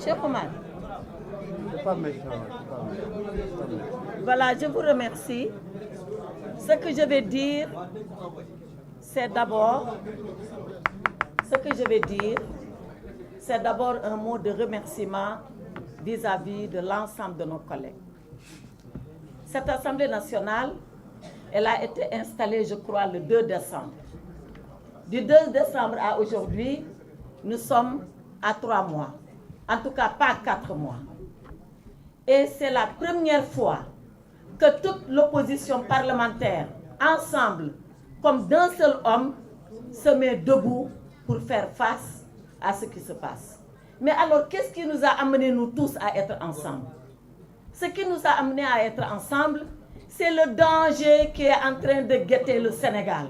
Cheikh Oumar. Voilà, je vous remercie. Ce que je vais dire, c'est d'abord un mot de remerciement vis-à-vis de l'ensemble de nos collègues. Cette Assemblée nationale, elle a été installée, je crois, le 2 décembre. Du 2 décembre à aujourd'hui, nous sommes à 3 mois. En tout cas, pas 4 mois. Et c'est la première fois que toute l'opposition parlementaire, ensemble, comme d'un seul homme, se met debout pour faire face à ce qui se passe. Mais alors, qu'est-ce qui nous a amenés, nous tous, à être ensemble? Ce qui nous a amenés à être ensemble, c'est le danger qui est en train de guetter le Sénégal.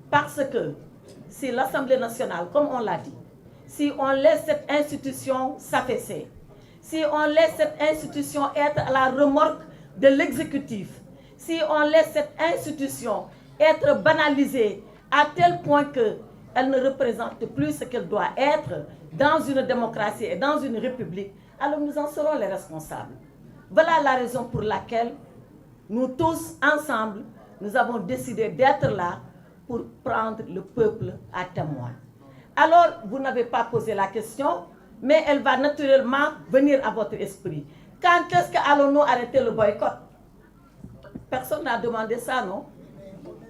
Parce que si l'Assemblée nationale, comme on l'a dit, si on laisse cette institution s'affaisser, si on laisse cette institution être à la remorque de l'exécutif, si on laisse cette institution être banalisée à tel point qu'elle ne représente plus ce qu'elle doit être dans une démocratie et dans une république, alors nous en serons les responsables. Voilà la raison pour laquelle nous tous, ensemble, nous avons décidé d'être là pour prendre le peuple à témoin. Alors, vous n'avez pas posé la question, mais elle va naturellement venir à votre esprit. Quand est-ce que allons-nous arrêter le boycott? Personne n'a demandé ça, non?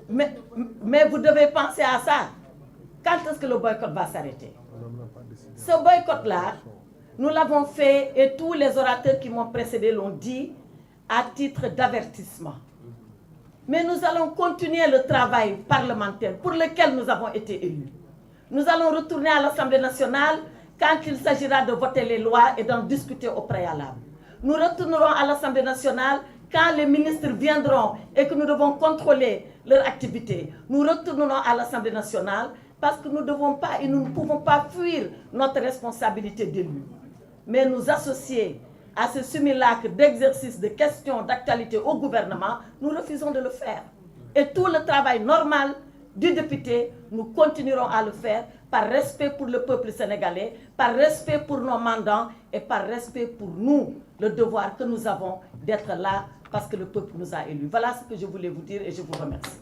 Mais vous devez penser à ça. Quand est-ce que le boycott va s'arrêter? Ce boycott-là, nous l'avons fait, et tous les orateurs qui m'ont précédé l'ont dit, à titre d'avertissement. Mais nous allons continuer le travail parlementaire pour lequel nous avons été élus. Nous allons retourner à l'Assemblée nationale quand il s'agira de voter les lois et d'en discuter au préalable. Nous retournerons à l'Assemblée nationale quand les ministres viendront et que nous devons contrôler leur activité. Nous retournerons à l'Assemblée nationale parce que nous ne devons pas et nous ne pouvons pas fuir notre responsabilité d'élus. Mais nous associer à ce simulacre d'exercice de questions d'actualité au gouvernement, nous refusons de le faire. Et tout le travail normal du député, nous continuerons à le faire par respect pour le peuple sénégalais, par respect pour nos mandants et par respect pour nous, le devoir que nous avons d'être là parce que le peuple nous a élus. Voilà ce que je voulais vous dire et je vous remercie.